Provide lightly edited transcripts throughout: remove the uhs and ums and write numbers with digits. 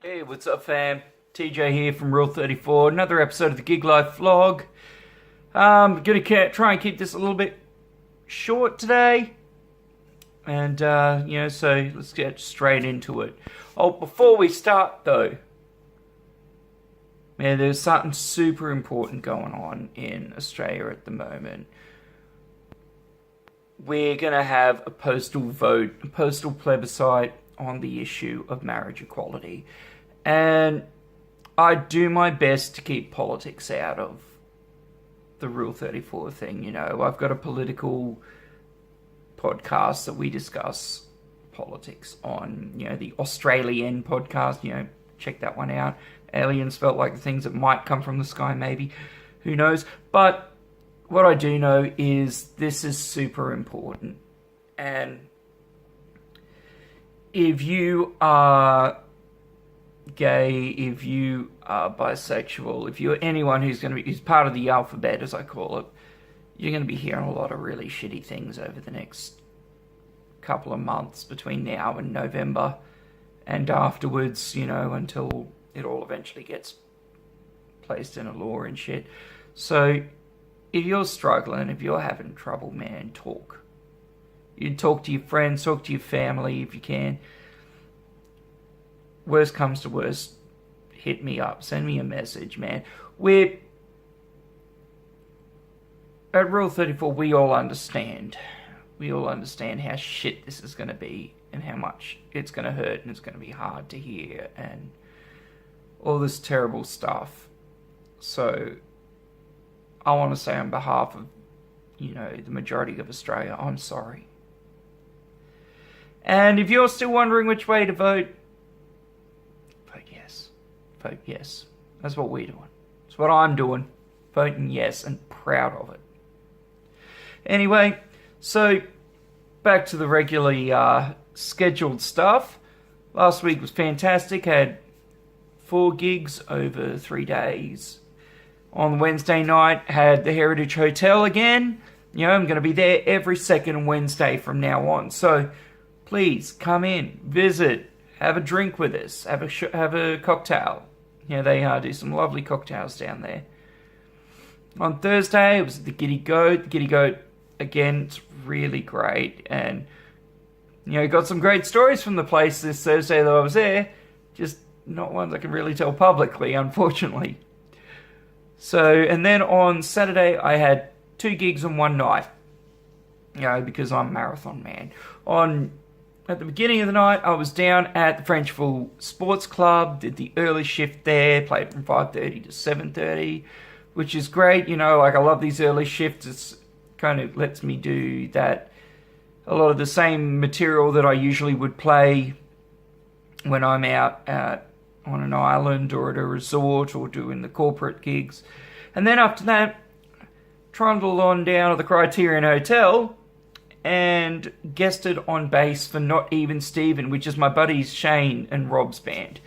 Hey, what's up, fam? TJ here from Rule 34. Another episode of the Gig Life Vlog. Gonna try and keep this a little bit short today. And, so let's get straight into it. Oh, before we start, though, man, there's something super important going on in Australia at the moment. We're gonna have a postal vote, a postal plebiscite on the issue of marriage equality. And I do my best to keep politics out of the Rule 34 thing, I've got a political podcast that we discuss politics on, the Australian podcast, check that one out. Aliens felt like the things that might come from the sky, maybe. Who knows? But what I do know is this is super important. And if you are gay, if you are bisexual, if you're anyone who's part of the alphabet, as I call it, you're going to be hearing a lot of really shitty things over the next couple of months between now and November, and afterwards, until it all eventually gets placed in a law and shit. So, if you're struggling, if you're having trouble, man, talk. You talk to your friends, talk to your family if you can. Worst comes to worst, hit me up, send me a message, man. At Rule 34, we all understand. We all understand how shit this is going to be and how much it's going to hurt and it's going to be hard to hear and all this terrible stuff. So, I want to say on behalf of, the majority of Australia, I'm sorry. And if you're still wondering which way to vote, vote yes. Vote yes. That's what we're doing. That's what I'm doing. Voting yes and proud of it. Anyway, so back to the regularly scheduled stuff. Last week was fantastic. Had 4 gigs over 3 days. On Wednesday night, had the Heritage Hotel again. I'm going to be there every second Wednesday from now on. So, please, come in, visit, have a drink with us, have a cocktail. They do some lovely cocktails down there. On Thursday, it was the Giddy Goat. The Giddy Goat, again, it's really great. And, got some great stories from the place this Thursday that I was there. Just not ones I can really tell publicly, unfortunately. So, and then on Saturday, I had 2 gigs in one night. Because I'm a marathon man. At the beginning of the night, I was down at the Frenchville Sports Club, did the early shift there, played from 5:30 to 7:30, which is great. I love these early shifts. It's kind of lets me do that, a lot of the same material that I usually would play when I'm out on an island or at a resort or doing the corporate gigs. And then after that, trundled on down to the Criterion Hotel and guested on bass for Not Even Steven, which is my buddies Shane and Rob's band.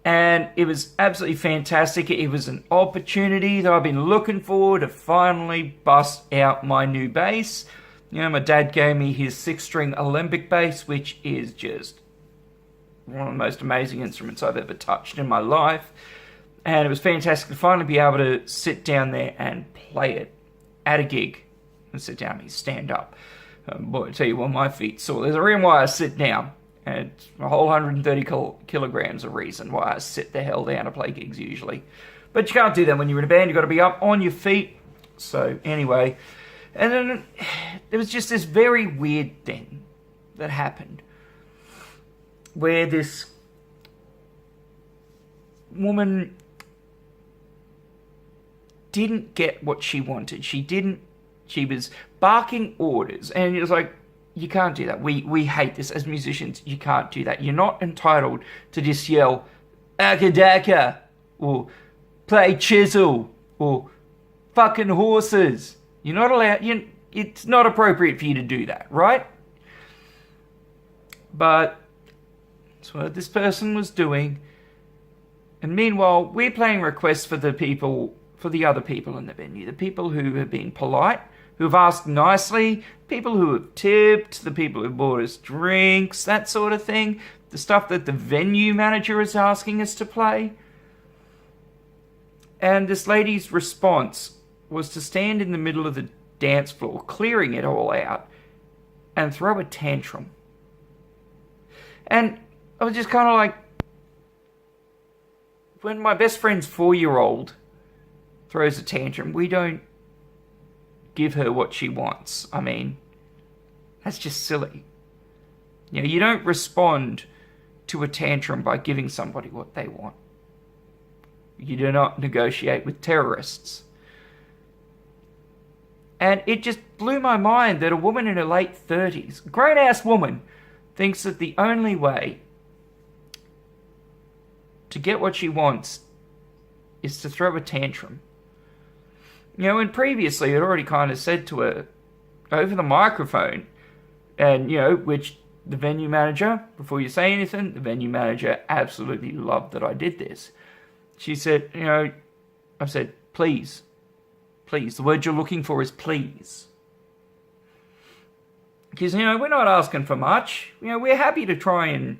And it was absolutely fantastic. It was an opportunity that I've been looking for to finally bust out my new bass. My dad gave me his 6-string Alembic bass, which is just one of the most amazing instruments I've ever touched in my life. And it was fantastic to finally be able to sit down there and play it at a gig. And sit down and stand up. Boy, I tell you what, my feet sore. There's a reason why I sit down. And it's a whole 130 kilograms of reason why I sit the hell down to play gigs usually. But you can't do that when you're in a band. You've got to be up on your feet. So anyway. And then there was just this very weird thing that happened. Where this woman didn't get what she wanted. She was barking orders. And it was like, you can't do that. We hate this as musicians. You can't do that. You're not entitled to just yell, Akadaka, or play chisel, or fucking horses. You're not allowed, it's not appropriate for you to do that, right? But that's what this person was doing. And meanwhile, we're playing requests for the other people in the venue. The people who have been polite, who have asked nicely, people who have tipped, the people who bought us drinks, that sort of thing. the stuff that the venue manager is asking us to play. And this lady's response was to stand in the middle of the dance floor, clearing it all out, and throw a tantrum. And I was just kind of like, when my best friend's 4-year-old throws a tantrum, we don't give her what she wants. I mean, that's just silly. You know, you don't respond to a tantrum by giving somebody what they want. You do not negotiate with terrorists. And it just blew my mind that a woman in her late 30s, grown-ass woman, thinks that the only way to get what she wants is to throw a tantrum. You know, and previously I'd already kind of said to her over the microphone, and, you know, which the venue manager, before you say anything, the venue manager absolutely loved that I did this. She said, you know, I said, please, the word you're looking for is please. Because, you know, we're not asking for much. You know, we're happy to try and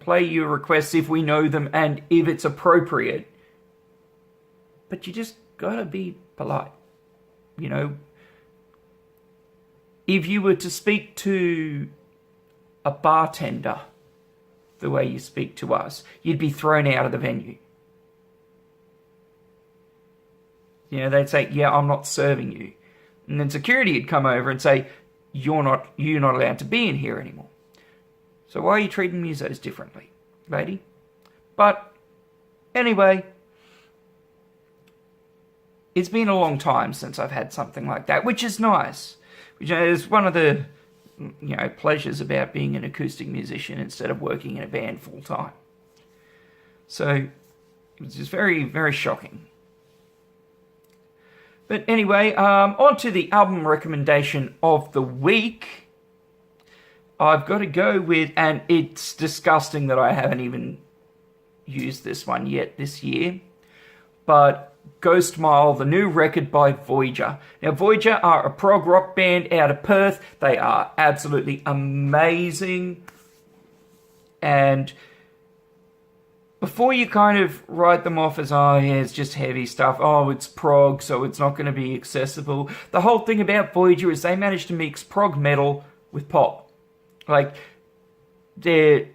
play your requests if we know them and if it's appropriate. But you just gotta be polite. You know, if you were to speak to a bartender the way you speak to us, you'd be thrown out of the venue. You know, they'd say, yeah, I'm not serving you. And then security would come over and say, you're not allowed to be in here anymore. So why are you treating musos differently, lady? But anyway, it's been a long time since I've had something like that, which is nice. Which is one of the, you know, pleasures about being an acoustic musician instead of working in a band full time. So it was just very, very shocking. But anyway, on to the album recommendation of the week. I've got to go with, and it's disgusting that I haven't even used this one yet this year, but Ghost Mile, the new record by Voyager. Now, Voyager are a prog rock band out of Perth. They are absolutely amazing. And before you kind of write them off as, oh, yeah, it's just heavy stuff. Oh, it's prog, so it's not going to be accessible. The whole thing about Voyager is they managed to mix prog metal with pop. Like, their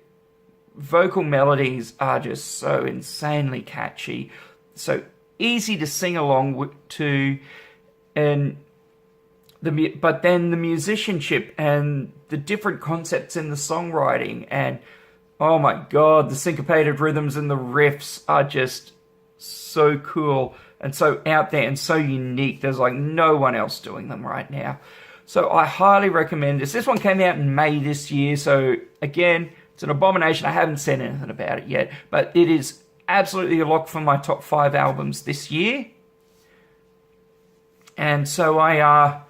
vocal melodies are just so insanely catchy, so easy to sing along to, and but then the musicianship and the different concepts in the songwriting, and oh my god, the syncopated rhythms and the riffs are just so cool and so out there and so unique. There's like no one else doing them right now. So I highly recommend this. This one came out in May this year, so again, it's an abomination. I haven't said anything about it yet, but it is absolutely a lock for my top 5 albums this year. And so I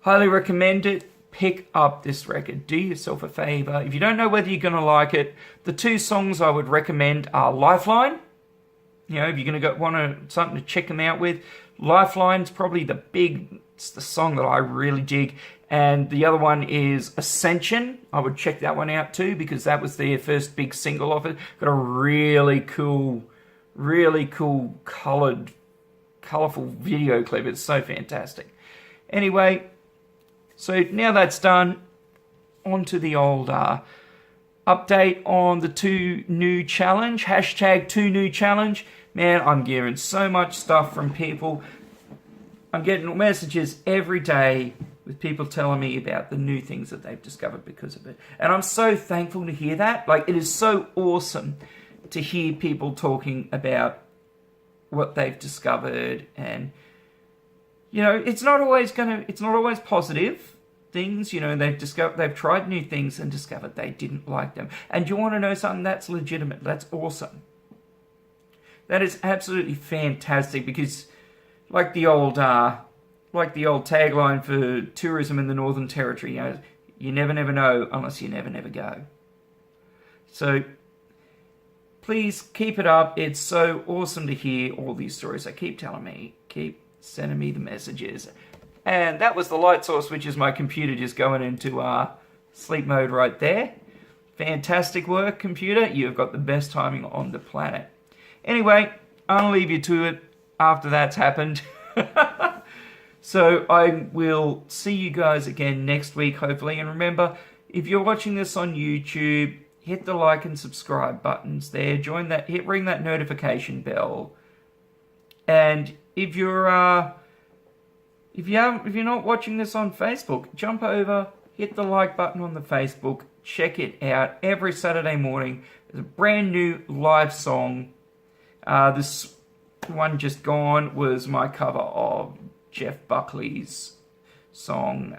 highly recommend it. Pick up this record. Do yourself a favor. If you don't know whether you're going to like it, the 2 songs I would recommend are Lifeline. You know, if you're going to want something to check them out with, Lifeline's probably it's the song that I really dig. And the other one is Ascension. I would check that one out too, because that was their first big single off it. Got a really cool, colourful video clip. It's so fantastic. Anyway, so now that's done, on to the old update on the 2 new challenge. Hashtag 2 new challenge. Man, I'm getting so much stuff from people. I'm getting messages every day with people telling me about the new things that they've discovered because of it. And I'm so thankful to hear that. Like, it is so awesome to hear people talking about what they've discovered. And, you know, it's not always positive things. You know, they've tried new things and discovered they didn't like them. And you want to know something? That's legitimate. That's awesome. That is absolutely fantastic, because like the old tagline for tourism in the Northern Territory, you know, you never know unless you never go. So please keep it up. It's so awesome to hear all these stories. So keep telling me, keep sending me the messages. And that was the light source, which is my computer just going into sleep mode right there. Fantastic work, computer. You've got the best timing on the planet. Anyway, I'll leave you to it after that's happened. So I will see you guys again next week, hopefully. And remember, if you're watching this on YouTube, hit the like and subscribe buttons there. Join that. Ring that notification bell. And if you're not watching this on Facebook, jump over, hit the like button on the Facebook. Check it out. Every Saturday morning, there's a brand new live song. This one just gone was my cover of Jeff Buckley's song,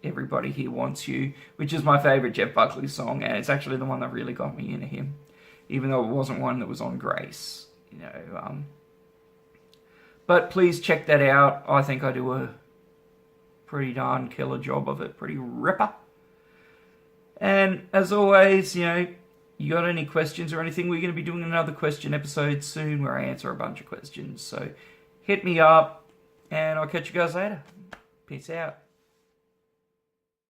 Everybody Here Wants You, which is my favourite Jeff Buckley song, and it's actually the one that really got me into him, even though it wasn't one that was on Grace, you know. But please check that out. I think I do a pretty darn killer job of it, pretty ripper. And as always, you know, you got any questions or anything, we're going to be doing another question episode soon where I answer a bunch of questions. So hit me up, and I'll catch you guys later. Peace out.